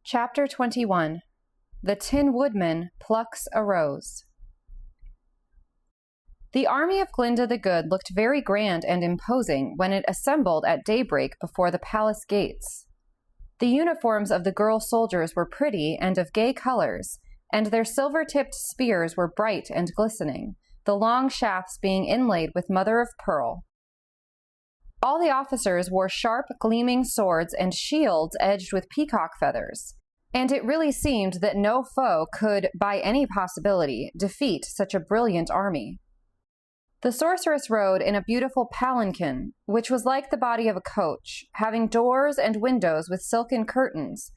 Chapter 21. The Tin-Woodman Plucks a Rose. The army of Glinda the Good looked very grand and imposing when it assembled at daybreak before the palace gates. The uniforms of the girl soldiers were pretty and of gay colors, and their silver-tipped spears were bright and glistening, the long shafts being inlaid with mother-of-pearl. All the officers wore sharp, gleaming swords and shields edged with peacock feathers, and it really seemed that no foe could, by any possibility, defeat such a brilliant army. The sorceress rode in a beautiful palanquin, which was like the body of a coach, having doors and windows with silken curtains,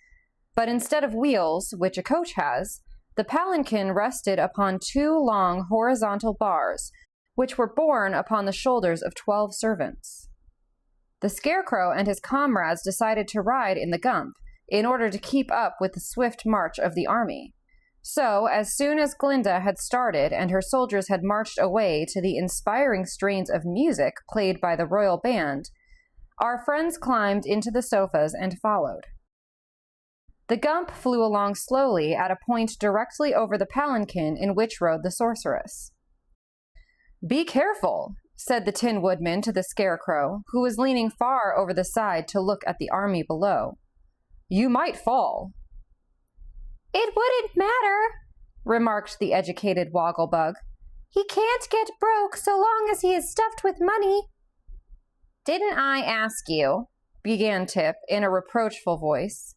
but instead of wheels, which a coach has, the palanquin rested upon two long horizontal bars, which were borne upon the shoulders of 12 servants. The Scarecrow and his comrades decided to ride in the Gump in order to keep up with the swift march of the army. So, as soon as Glinda had started and her soldiers had marched away to the inspiring strains of music played by the royal band, our friends climbed into the sofas and followed. The Gump flew along slowly at a point directly over the palanquin in which rode the sorceress. "Be careful," said the Tin Woodman to the Scarecrow, who was leaning far over the side to look at the army below. "You might fall." "It wouldn't matter," remarked the educated Wogglebug. "He can't get broke so long as he is stuffed with money." "Didn't I ask you?" began Tip in a reproachful voice.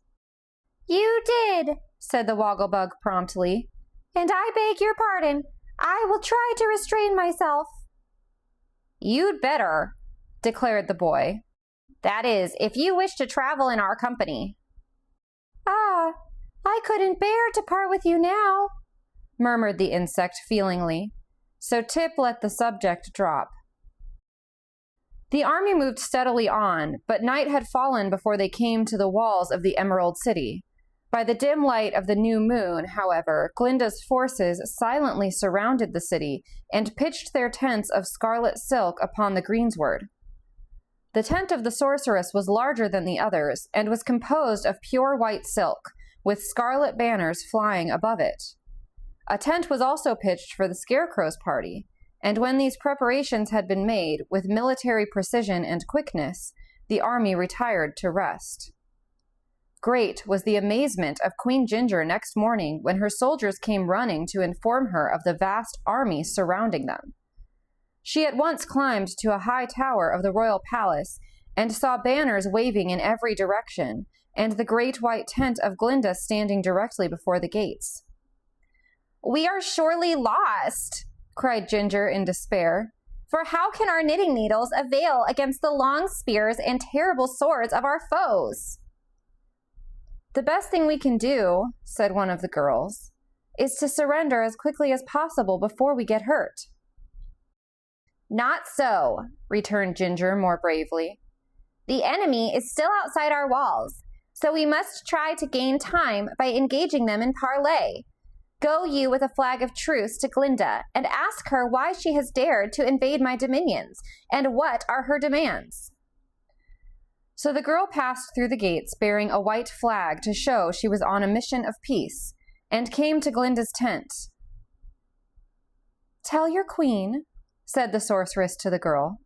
"You did," said the Wogglebug promptly, "and I beg your pardon. I will try to restrain myself." "You'd better," declared the boy. "That is, if you wish to travel in our company." "Ah, I couldn't bear to part with you now," murmured the insect feelingly, so Tip let the subject drop. The army moved steadily on, but night had fallen before they came to the walls of the Emerald City. By the dim light of the new moon, however, Glinda's forces silently surrounded the city and pitched their tents of scarlet silk upon the greensward. The tent of the sorceress was larger than the others, and was composed of pure white silk, with scarlet banners flying above it. A tent was also pitched for the Scarecrow's party, and when these preparations had been made with military precision and quickness, the army retired to rest. Great was the amazement of Queen Ginger next morning when her soldiers came running to inform her of the vast army surrounding them. She at once climbed to a high tower of the royal palace and saw banners waving in every direction, and the great white tent of Glinda standing directly before the gates. "We are surely lost," cried Ginger in despair, "for how can our knitting needles avail against the long spears and terrible swords of our foes?" "The best thing we can do," said one of the girls, "is to surrender as quickly as possible before we get hurt." "Not so," returned Ginger more bravely. "The enemy is still outside our walls, so we must try to gain time by engaging them in parley. Go you with a flag of truce to Glinda, and ask her why she has dared to invade my dominions, and what are her demands." So the girl passed through the gates bearing a white flag to show she was on a mission of peace, and came to Glinda's tent. "Tell your queen," said the sorceress to the girl,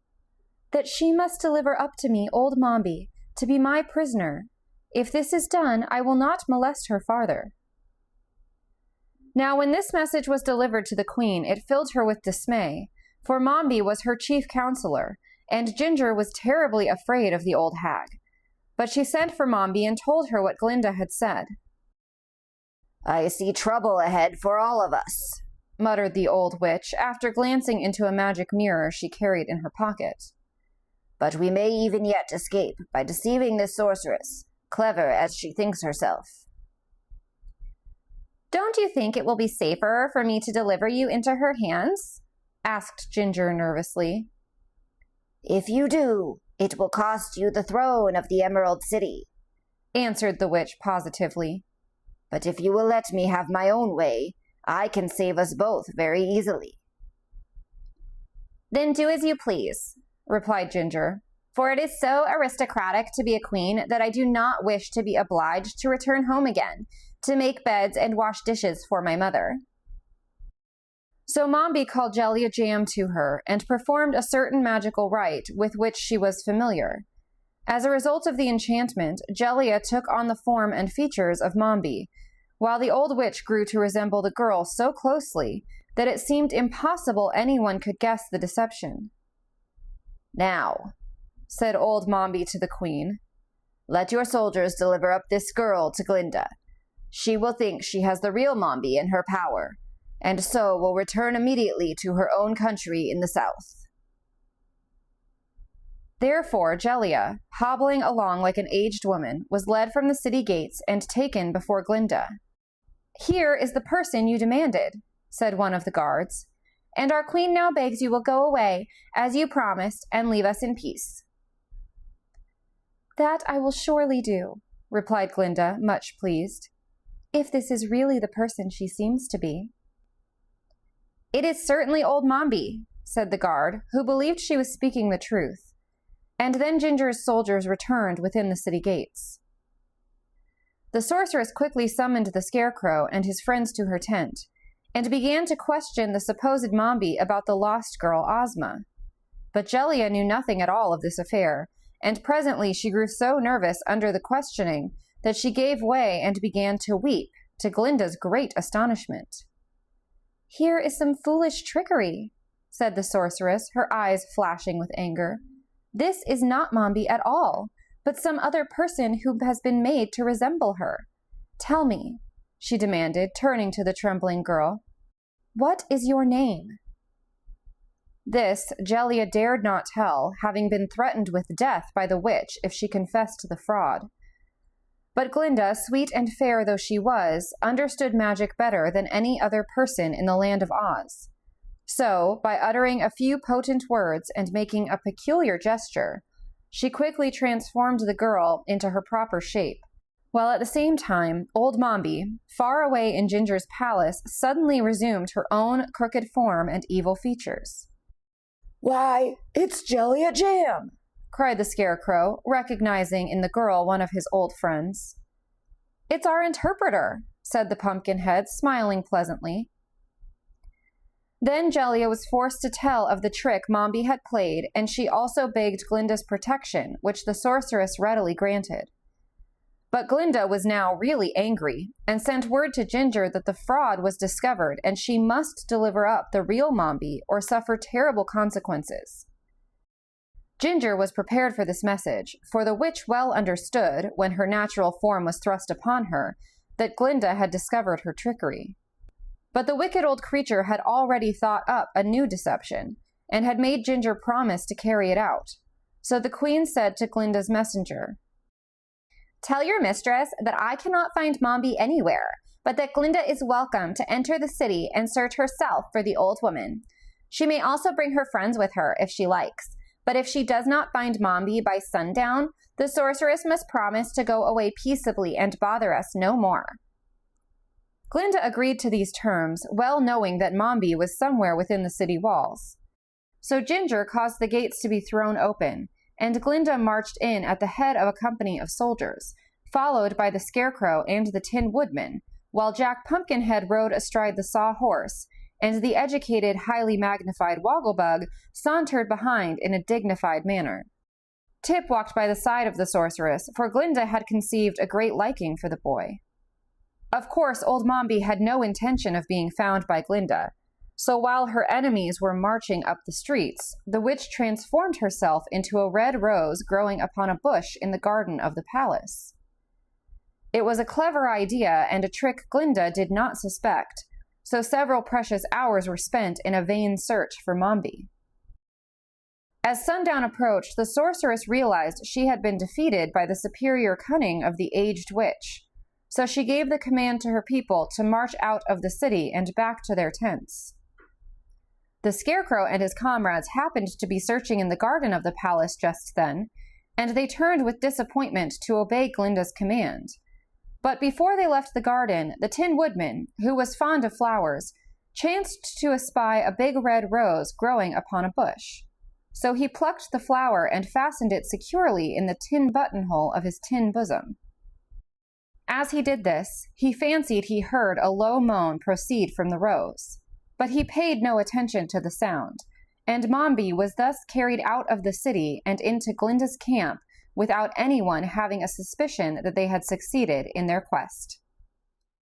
"that she must deliver up to me old Mombi to be my prisoner. If this is done, I will not molest her farther." Now when this message was delivered to the queen, it filled her with dismay, for Mombi was her chief counselor, and Ginger was terribly afraid of the old hag. But she sent for Mombi and told her what Glinda had said. "I see trouble ahead for all of us," muttered the old witch after glancing into a magic mirror she carried in her pocket. "But we may even yet escape by deceiving this sorceress, clever as she thinks herself." "Don't you think it will be safer for me to deliver you into her hands?" asked Ginger nervously. "If you do, it will cost you the throne of the Emerald City," answered the witch positively. "But if you will let me have my own way, I can save us both very easily." "Then do as you please," replied Ginger. For it is so aristocratic to be a queen that I do not wish to be obliged to return home again, to make beds and wash dishes for my mother." So Mombi called Jellia Jam to her and performed a certain magical rite with which she was familiar. As a result of the enchantment, Jellia took on the form and features of Mombi, while the old witch grew to resemble the girl so closely that it seemed impossible anyone could guess the deception. "Now," said old Mombi to the queen, "let your soldiers deliver up this girl to Glinda. She will think she has the real Mombi in her power, and so will return immediately to her own country in the south." Therefore, Jellia, hobbling along like an aged woman, was led from the city gates and taken before Glinda. "Here is the person you demanded," said one of the guards, "and our queen now begs you will go away, as you promised, and leave us in peace." "That I will surely do," replied Glinda, much pleased, "if this is really the person she seems to be." "It is certainly old Mombi," said the guard, who believed she was speaking the truth. And then Ginger's soldiers returned within the city gates. The sorceress quickly summoned the Scarecrow and his friends to her tent, and began to question the supposed Mombi about the lost girl Ozma. But Jellia knew nothing at all of this affair, and presently she grew so nervous under the questioning that she gave way and began to weep, to Glinda's great astonishment. "Here is some foolish trickery," said the sorceress, her eyes flashing with anger. "This is not Mombi at all, but some other person who has been made to resemble her. Tell me," she demanded, turning to the trembling girl, "what is your name?" This Jellia dared not tell, having been threatened with death by the witch if she confessed the fraud. But Glinda, sweet and fair though she was, understood magic better than any other person in the land of Oz. So, by uttering a few potent words and making a peculiar gesture, she quickly transformed the girl into her proper shape, while at the same time, old Mombi, far away in Ginger's palace, suddenly resumed her own crooked form and evil features. "Why, it's Jellia Jam!" cried the Scarecrow, recognizing in the girl one of his old friends. "It's our interpreter," said the Pumpkinhead, smiling pleasantly. Then Jellia was forced to tell of the trick Mombi had played, and she also begged Glinda's protection, which the sorceress readily granted. But Glinda was now really angry, and sent word to Ginger that the fraud was discovered and she must deliver up the real Mombi or suffer terrible consequences. Ginger was prepared for this message, for the witch well understood, when her natural form was thrust upon her, that Glinda had discovered her trickery. But the wicked old creature had already thought up a new deception, and had made Ginger promise to carry it out. So the queen said to Glinda's messenger, "Tell your mistress that I cannot find Mombi anywhere, but that Glinda is welcome to enter the city and search herself for the old woman. She may also bring her friends with her if she likes, but if she does not find Mombi by sundown, the sorceress must promise to go away peaceably and bother us no more." Glinda agreed to these terms, well knowing that Mombi was somewhere within the city walls. So Ginger caused the gates to be thrown open, and Glinda marched in at the head of a company of soldiers, followed by the Scarecrow and the Tin-Woodman, while Jack Pumpkinhead rode astride the Sawhorse, and the educated, highly magnified Wogglebug sauntered behind in a dignified manner. Tip walked by the side of the sorceress, for Glinda had conceived a great liking for the boy. Of course, old Mombi had no intention of being found by Glinda, so while her enemies were marching up the streets, the witch transformed herself into a red rose growing upon a bush in the garden of the palace. It was a clever idea and a trick Glinda did not suspect, so several precious hours were spent in a vain search for Mombi. As sundown approached, the sorceress realized she had been defeated by the superior cunning of the aged witch, so she gave the command to her people to march out of the city and back to their tents. The Scarecrow and his comrades happened to be searching in the garden of the palace just then, and they turned with disappointment to obey Glinda's command. But before they left the garden, the Tin-Woodman, who was fond of flowers, chanced to espy a big red rose growing upon a bush. So he plucked the flower and fastened it securely in the tin buttonhole of his tin bosom. As he did this, he fancied he heard a low moan proceed from the rose, but he paid no attention to the sound, and Mombi was thus carried out of the city and into Glinda's camp without anyone having a suspicion that they had succeeded in their quest.